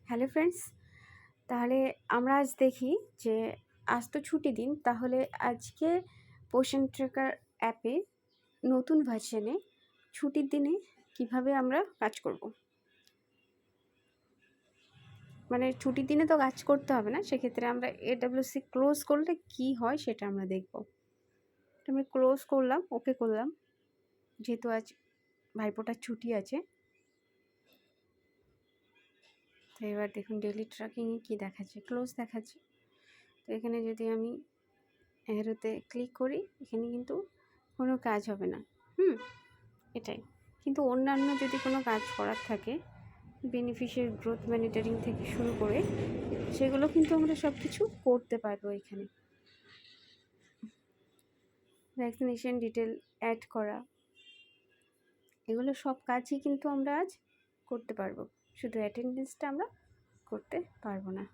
Hello friends, তাহলে আমরা আজ দেখি যে আজ তো ছুটি দিন, তাহলে আজকে পোষণ ট্র্যাকার অ্যাপে নতুন ভার্সনে ছুটির দিনে কিভাবে আমরা কাজ করব। মানে ছুটির দিনে তো কাজ করতে হবে না, সেক্ষেত্রে আমরা AWC ক্লোজ করলে কি হয় সেটা আমরা দেখব। আমি ক্লোজ করলাম, ওকে করলাম, যেহেতু আজ ভাইফোঁটার ছুটি আছে। তো এবার দেখুন ডেইলি ট্র্যাকিংয়ে কী দেখাচ্ছে, ক্লোজ দেখাচ্ছে। তো এখানে যদি আমি অ্যারোতে ক্লিক করি, এখানে কিন্তু কোনো কাজ হবে না। এটাই। কিন্তু অন্যান্য যদি কোনো কাজ করার থাকে, বেনিফিশিয়ারি গ্রোথ মনিটরিং থেকে শুরু করে, সেগুলো কিন্তু আমরা সব কিছু করতে পারবো। এখানে ভ্যাকসিনেশন ডিটেল অ্যাড করা, এগুলো সব কাজই কিন্তু আমরা আজ করতে পারবো, শুধু অ্যাটেন্ডেন্সটা আমরা করতে পারবো না।